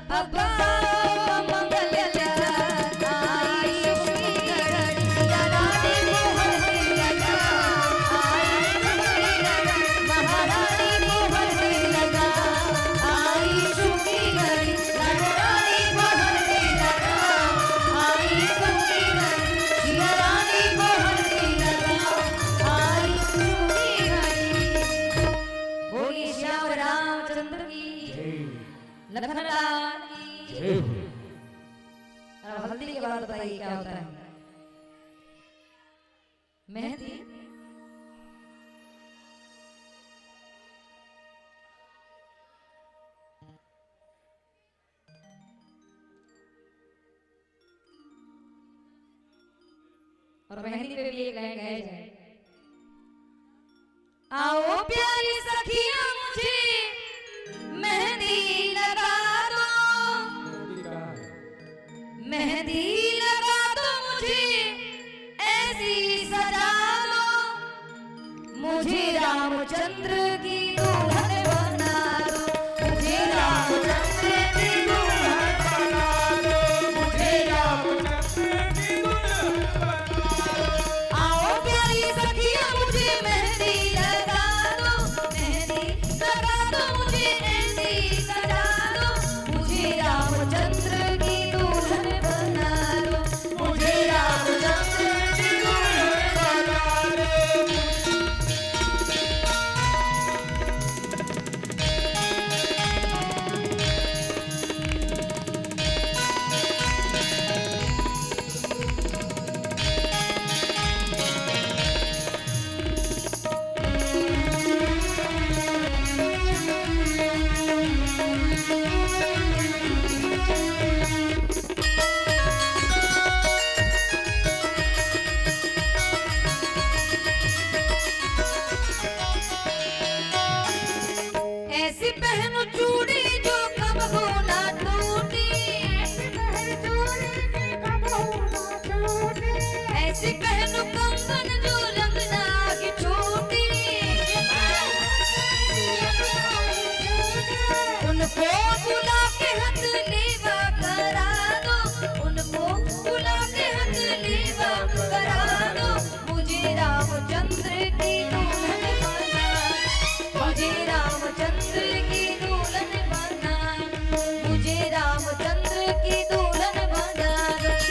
अब मंगल आई सुखी घड़ी, रानी मोहन दिल लगा, आई सुखी घड़ी, महारानी मोहन दिल लगा, आई सुखी घड़ी, रानी मोहन दिल लगा, आई सुखी घड़ी, रानी मोहन दिल लगा, आई सुखी घड़ी। बोलिए श्याम रामचंद्र की, लखन लाल की। जय हो। अब हल्दी के बाद बताइए क्या होता है। मेहंदी और मेहंदी पे भी एक लाइन गाया जाए। आओ प्यारी सखियां मुझे मेहंदी लगा दो, मेहंदी लगा दो मुझे, ऐसी सजा दो, मुझे रामचंद्र की दुल्हन बना दो, मुझे रामचंद्र की दुल्हन बना दो, मुझे रामचंद्र की दुल्हन बना दो। आओ प्यारी सखियां मुझे मेहंदी लगा दो, मेहंदी लगा दो मुझे, ऐसी सजा दो, मुझे रामचंद्र की दुल्हन बना दो, मुझे रामचंद्र की दुल्हन बना दो। ऐसी पहनो चूड़ी जो कब हो ना टूटी, ऐसी पहनो कंगन जो रंग ना की छूटी, उनको बुला के हाथ लेवा करा दो, उनको बुला के हाथ लेवा करा दो, मुझे रामचंद्र की दुल्हन बना, मुझे रामचंद्र की दुल्हन बना, मुझे रामचंद्र की दुल्हन बना,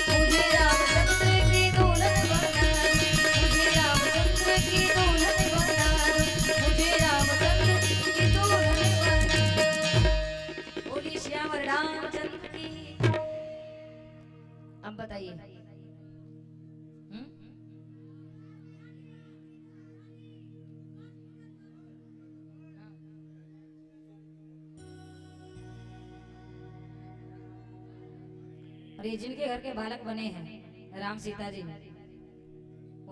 मुझे रामचंद्र की दुल्हन बना, मुझे रामचंद्र की दुल्हन बना, मुझे रामचंद्र की दुल्हन बना। बोलिए श्याम रामचंद्र की। अब बताइए और ये जिनके घर के बालक बने हैं राम सीता जी,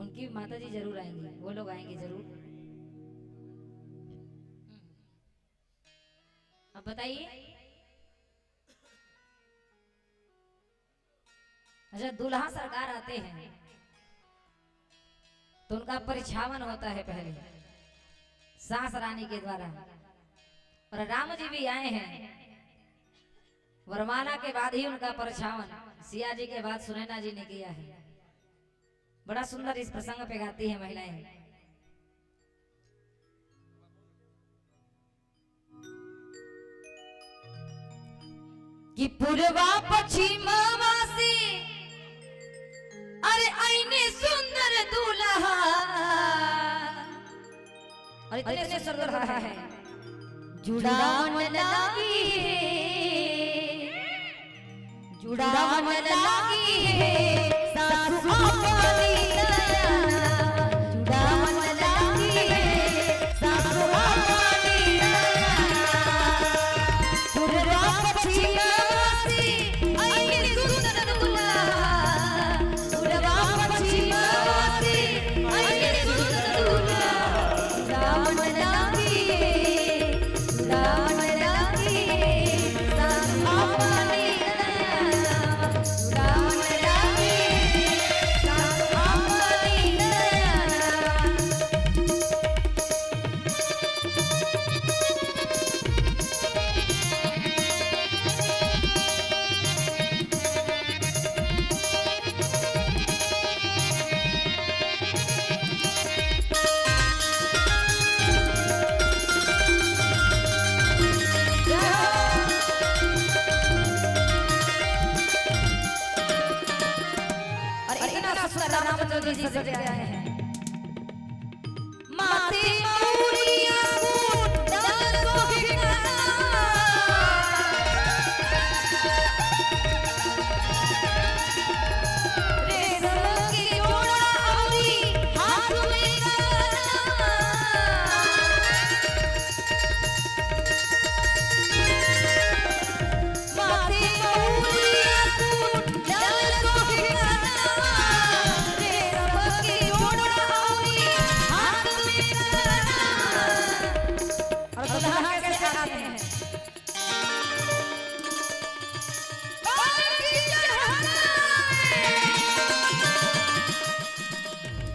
उनकी माता जी जरूर आएंगी, वो लोग आएंगे जरूर। अब बताइए, अच्छा दूल्हा सरकार आते हैं तो उनका परिछावन होता है पहले सास रानी के द्वारा, और राम जी भी आए हैं, वरमाला के बाद ही उनका परिछावन सिया जी के बाद सुनैना जी ने किया है। बड़ा सुंदर इस प्रसंग पे गाती है महिलाएं। कि पूर्वा पश्चिमा से अरे आईने सुंदर दूल्हा, और इतने सुंदर रहा है जुड़ावन लागी, जुड़ावन लागी सासु अपनी दया, जुड़ावन लागी सासु अपनी दया। पूर्वा पश्चिमा से आईने सुंदर दूल्हा, पूर्वा पश्चिमा से आईने सुंदर दूल्हा, जुड़ावन लागी, जुड़ावन लागी सासु अपनी दया, जुड़ावन लागी सासु अपनी दया। और इतना सुंदर रामचंद्र जी सज गए हैं। माथे मौरिया मुंड डाल सोहिना, रेशम की जोड़ा औरी हाथ में गहना। माथे मौरिया मुंड डाल सोहिना, रेशम की जोड़ा औरी हाथ में गहना। और दुल्हा कैसे आते हैं? बाकी चढ़ावे,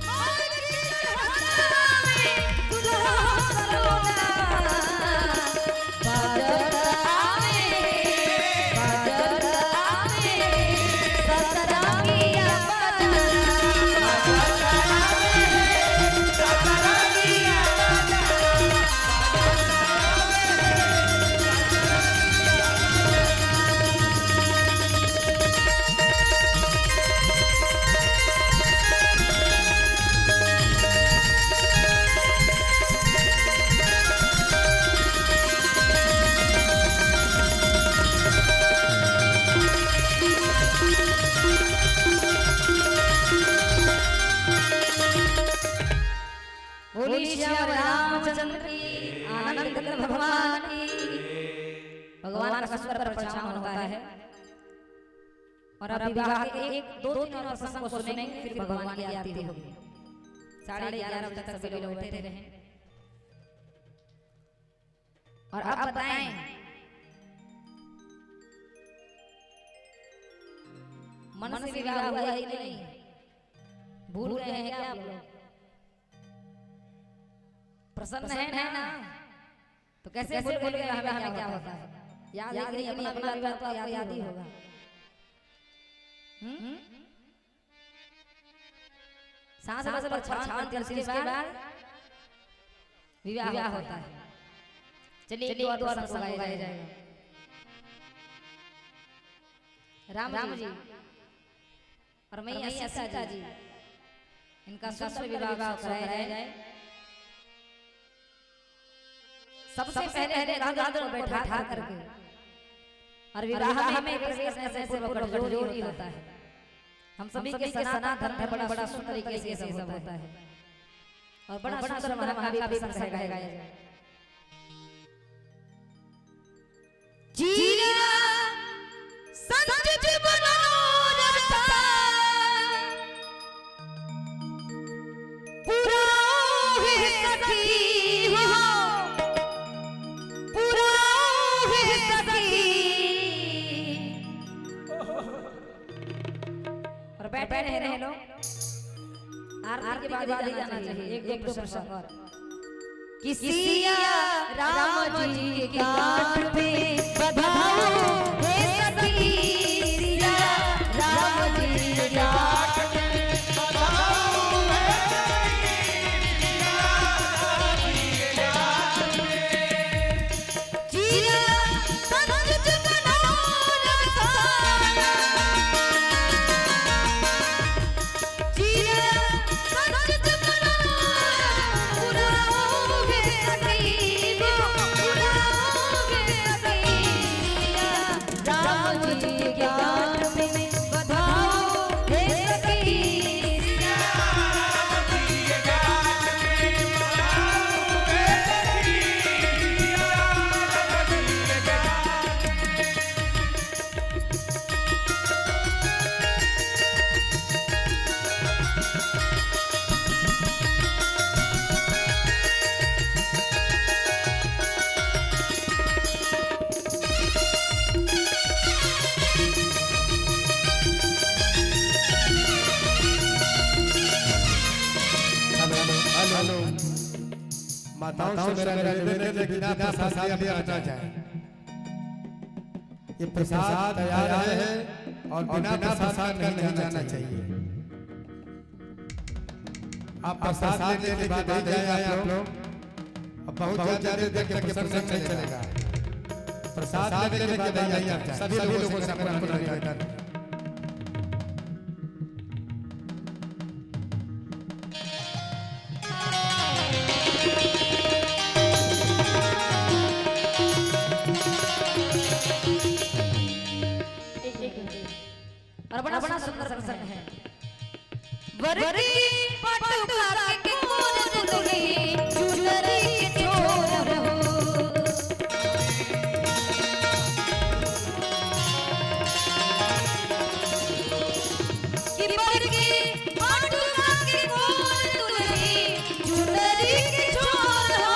बाकी चढ़ावे, दुल्हा सलोना, बाजत आवे, बाजत आवे, सतरंगिया बजना, बाजत आवे, सतरंगिया बजना। बोली श्याम रामचंद्र की, आनंद कंद भगवान की। भगवान का स्वर पर परछावन होता है। और अब विवाह के एक दो तीन और प्रसंग को सुनेंगे, फिर भगवान की आरती होगी। 11:30 बजे तक सभी लोग बैठे रहे। और अब बताएं, मन से विवाह हुआ है कि नहीं? भूल गए हैं क्या आप लोग? प्रसन्न है ना? तो कैसे भूल गए हमें क्या होता है? याद है कि नहीं? अपना विवाह तो आपको याद ही होगा। सांस बस पर छान करके उसके बाद विवाह होता है। चलिए एक और प्रसंग गाया जाएगा। राम जी और मैया सीता जी, इनका सुंदर विवाह कराया जाए। सबसे पहले राजा को बैठा करके, और विवाह में प्रवेश ऐसे जोड़ी होता है। हम सभी के सनातन धर्म में बड़ा सुंदर तरीके से सब होता है, और बड़ा सुंदर महाकाव्य भी गाया जाए। जीरा संचित मनोरथा सखी और बैठे रहे लोग आरती के बाद ही जाना चाहिए एक दो प्रसंग और किसिया राम जी के काट पे बधाओ हे सखी सिया राम जी के काट पे बधाओ हे जिया संत मनोरथा जिया संत मनोरथा राम जी के ज्ञान में बधाओ हे सखी राम जी के ज्ञान में बधाओ हे सखी राम जी के हेलो माताओं से मेरा निवेदन है कि बिना प्रसाद दिया ना जाए। ये प्रसाद तैयार है और बिना प्रसाद का नहीं जाना चाहिए। आप प्रसाद लेने के बाद जाए आप लोग। अब बहुत ज्यादा देर तक प्रसंग नहीं चलेगा। प्रसाद लेने के बाद जाइए सभी लोगों से अपना निवेदन। और बड़ा बड़ा सुंदर प्रसंग है वरकी पटुका के कोन दुलही चुनरी के छोर हो कि वरकी पटुका के कोन दुलही चुनरी के छोर हो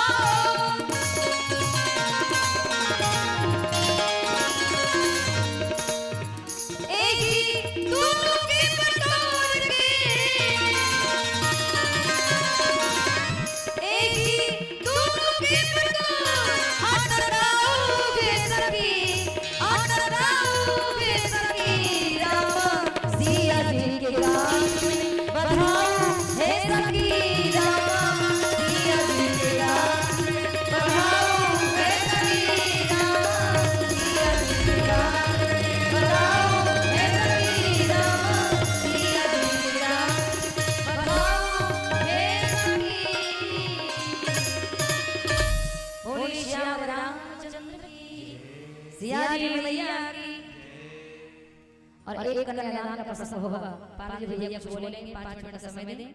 और एक कन्यादान का प्रसंग होगा। पारजी भैया कुछ बोलेंगे 5 मिनट का समय में दें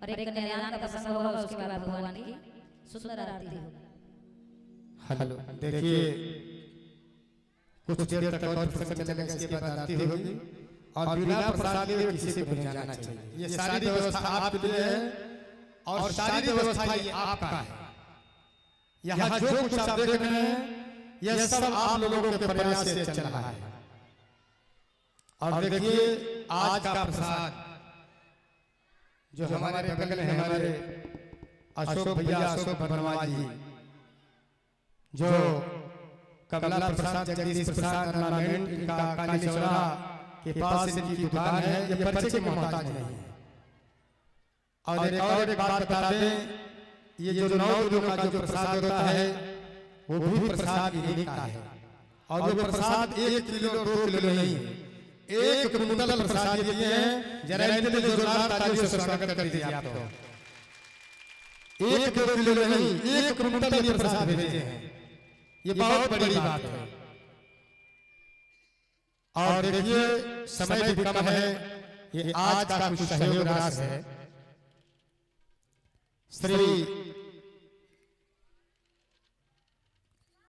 और एक कन्यादान का प्रसंग होगा। उसके बाद भगवान की सुंदर आरती होगी। हेलो देखिए कुछ देर तक और प्रसंग चलेगा। इसके बाद आरती होगी और बिना प्रसाद लिए किसी को नहीं जाना चाहिए। ये सारी व्यवस्था आपके लिए है और सारी व्यवस्था ये आपका है। यहाँ जो कुछ आप देख रहे हैं यह सब आप लोगों के प्रयास से चल रहा है। और देखिए आज का प्रसाद जो हमारे बगल में हमारे अशोक भैया अशोक वर्मा जी जो कमला प्रसाद जगदीश प्रसाद टूर्नामेंट इनका काली चौराहा के पास इनकी दुकान है। ये परिचय के मोहताज नहीं है। और एक बात बता दें ये जो 9 किलो का जो प्रसाद होता है वो भी प्रसाद इन्हीं का है। और जो प्रसाद 1 किलो 2 किलो नहीं 1 कुंटल प्रसाद दिए हैं। जरा इनके लिए जोरदार तालियों से स्वागत कर दीजिए आप लोग। 1 किलो नहीं 1 कुंटल ये प्रसाद भेजे हैं। ये बहुत बड़ी बात है। और देखिए समय भी कम है। ये आज का कुछ सहयोग राशि है। श्री